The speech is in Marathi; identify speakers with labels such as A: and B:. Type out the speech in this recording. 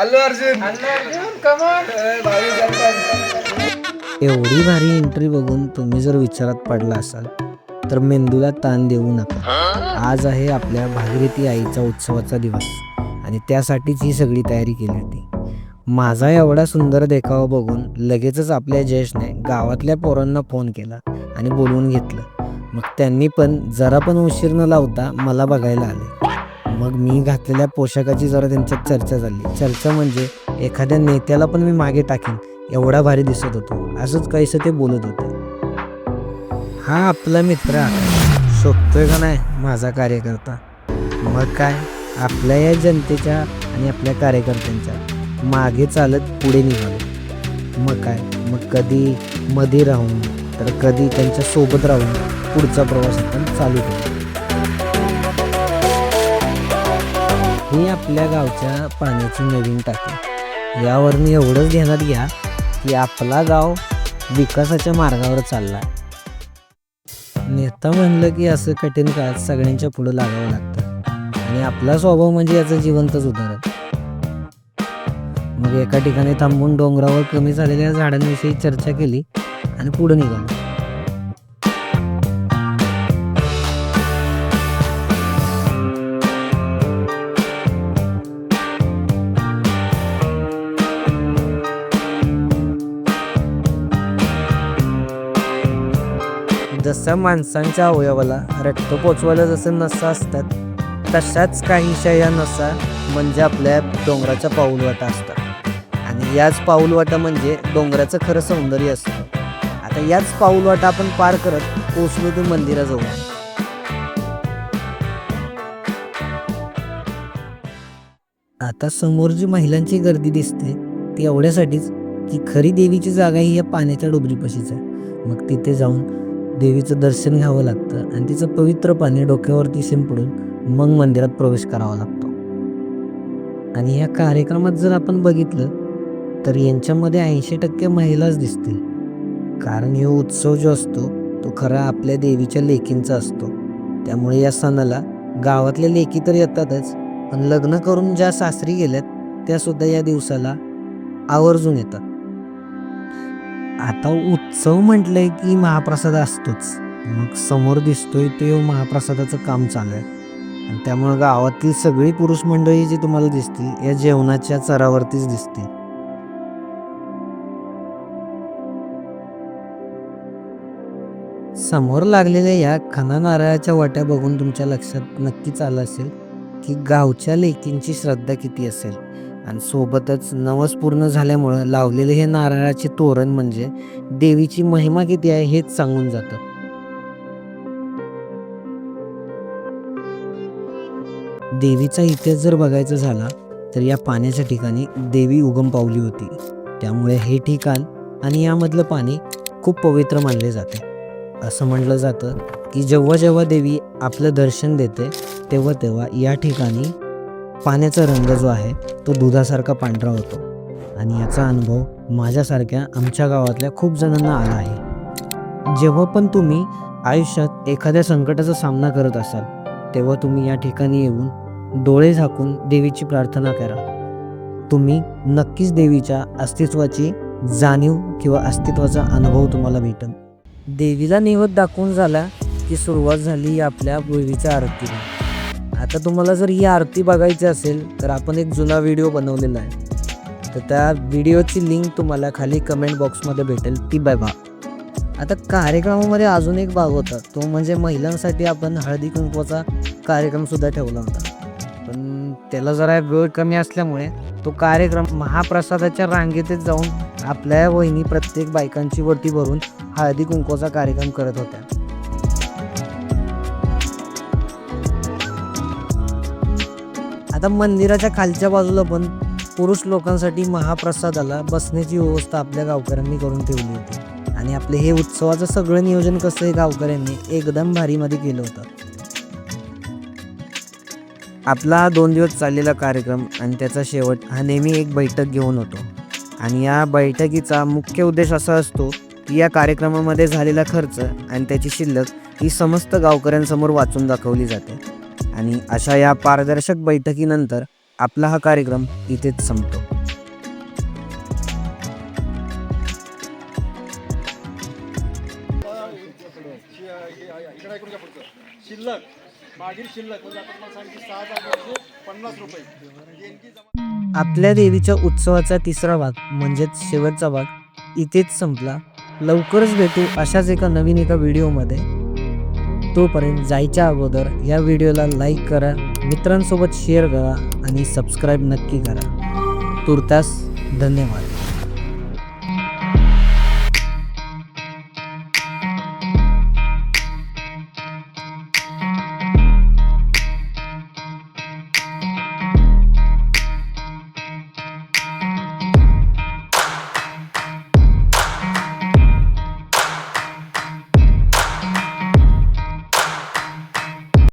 A: अल्लू अर्जुन कमॉन
B: एवढी भारी एंट्री बघून तुम्ही जर विचारात पडला असाल तर मेंदूला ताण देऊ नका. आज आहे आपल्या भागीरथी आईचा उत्सवाचा दिवस आणि त्यासाठीच ही सगळी तयारी केली होती. माझा एवढा सुंदर देखावा बघून लगेचच आपल्या जयेशने गावातल्या पोरांना फोन केला आणि बोलवून घेतलं. मग त्यांनी पण जरा पण उशीर न लावता मला बघायला आले. मग मी घातलेल्या पोशाखाची जरा त्यांच्यात चर्चा झाली. चर्चा म्हणजे एखाद्या नेत्याला पण मी मागे टाकीन एवढा भारी दिसत होतो, असंच काहीसं ते बोलत होते. हा आपला मित्र आहे, शोभतोय का नाही माझा कार्यकर्ता. मग काय, आपल्या या जनतेच्या आणि आपल्या कार्यकर्त्यांच्या मागे चालत पुढे निघालो. मग काय, मग कधी मध्ये राहून तर कधी त्यांच्या सोबत राहून पुढचा प्रवास आपण चालू केला. ही आपल्या गावच्या पाण्याची नवीन टाकी. यावरून एवढंच ध्यानात घ्या की आपला गाव विकासाच्या मार्गावर चालला. नेता म्हणलं की असं कठीण काळात सगळ्यांच्या पुढे लागावं लागतं आणि आपला स्वभाव म्हणजे याचं जिवंतच उदाहरण. मग एका ठिकाणी थांबून डोंगरावर कमी झालेल्या झाडांविषयी चर्चा केली आणि पुढे निघालो. जसं माणसांच्या अवयवाला रक्त पोचवायला जसं नसा असतात, तशाच काहीशा या नसा म्हणजे आपल्या डोंगराच्या पाऊलवाटा असतात. आणि याच पाऊलवाटा म्हणजे डोंगराचं खरं सौंदर्य असतं. आता याच पाऊलवाटा आपण पार करत पोचलो ते मंदिराजवळ. आता समोर जी महिलांची गर्दी दिसते ती एवढ्यासाठीच की खरी देवीची जागा ही या पाण्याच्या डोबरीपाशीच आहे. मग तिथे जाऊन देवीचं दर्शन घ्यावं लागतं आणि तिचं पवित्र पाणी डोक्यावरती शिंपडून मग मंदिरात प्रवेश करावा लागतो. आणि या कार्यक्रमात जर आपण बघितलं तर यांच्यामध्ये 80% महिलाच दिसतील. कारण हे उत्सव जो असतो तो खरा आपल्या देवीच्या लेकींचा असतो. त्यामुळे या सणाला गावातल्या लेकी तर येतातच, पण लग्न करून ज्या सासरी गेल्यात त्या सुद्धा या दिवसाला आवर्जून येतात. आता उत्सव म्हटलंय की महाप्रसाद असतोच. मग समोर दिसतोय ते महाप्रसादाचं काम चालू आहे आणि त्यामुळे गावातील सगळी पुरुष मंडळी जी तुम्हाला दिसतील या जेवणाच्या चरावरतीच दिसतील. समोर लागलेल्या या खणा नारळाच्या वाट्या बघून तुमच्या लक्षात नक्कीच आलं असेल की गावच्या लेकींची श्रद्धा किती असेल. आणि सोबतच नवस पूर्ण झाल्यामुळं लावलेले हे नारळाचे तोरण म्हणजे देवीची महिमा किती आहे हेच सांगून जातं. देवीचा इतिहास जर बघायचा झाला तर या पाण्याच्या ठिकाणी देवी उगम पावली होती. त्यामुळे हे ठिकाण आणि यामधलं पाणी खूप पवित्र मानले जाते. असं म्हटलं जातं की जेव्हा जेव्हा देवी आपलं दर्शन देते तेव्हा तेव्हा या ठिकाणी पाण्याचा रंग जो आहे तो दुधासारखा पांढरा होतो. आणि याचा अनुभव माझ्यासारख्या आमच्या गावातल्या खूप जणांना आला आहे. जेव्हा पण तुम्ही आयुष्यात एखाद्या संकटाचा सामना करत असाल तेव्हा तुम्ही या ठिकाणी येऊन डोळे झाकून देवीची प्रार्थना करा. तुम्ही नक्कीच देवीच्या अस्तित्वाची जाणीव किंवा अस्तित्वाचा अनुभव तुम्हाला भेटेल. देवीला नैवेद्य दाखवून झाला की सुरुवात झाली आपल्या देवीच्या आरतीला. आता तुम्हाला जर ही आरती बघायची असेल तर आपण एक जुना व्हिडिओ बनवलेला आहे, तर त्या व्हिडिओची लिंक तुम्हाला खाली कमेंट बॉक्समध्ये भेटेल, ती बघा. आता कार्यक्रमामध्ये अजून एक भाग होता, तो म्हणजे महिलांसाठी आपण हळदी कुंकवाचा कार्यक्रमसुद्धा ठेवला होता. पण त्याला जरा वेळ कमी असल्यामुळे तो कार्यक्रम महाप्रसादाच्या रांगेतच जाऊन आपल्या वहिनी प्रत्येक बायकांची वटी भरून हळदी कुंकवाचा कार्यक्रम करत होत्या. आता मंदिराच्या खालच्या बाजूला पण पुरुष लोकांसाठी महाप्रसादाला बसण्याची व्यवस्था आपल्या गावकऱ्यांनी करून ठेवली होती. आणि आपले हे उत्सवाचं सगळं नियोजन कसं आहे गावकऱ्यांनी एकदम भारीमध्ये केलं होतं. आपला हा 2 दिवस चाललेला कार्यक्रम आणि त्याचा शेवट हा नेहमी एक बैठक घेऊन होतो. आणि या बैठकीचा मुख्य उद्देश असा असतो की या कार्यक्रमामध्ये झालेला खर्च आणि त्याची शिल्लक ही समस्त गावकऱ्यांसमोर वाचून दाखवली जाते. आणि अशा या पारदर्शक बैठकीनंतर आपला हा कार्यक्रम इथेच संपतो.
C: इकडे ऐकून घ्या पुढचं. शिल्लक मागील शिल्लक म्हणजे आता तुम्हाला सांगितलं 6,950 रुपये देणगी जमा.
B: आपल्या देवीच्या उत्सवाचा तिसरा भाग म्हणजेच शेवटचा भाग इथेच संपला. लवकरच भेटू अशाच एका व्हिडिओमध्ये. तोपर्यंत जायच्या अगोदर या व्हिडिओला लाईक करा, मित्रांसोबत शेअर करा आणि सबस्क्राईब नक्की करा. तुर्तास धन्यवाद.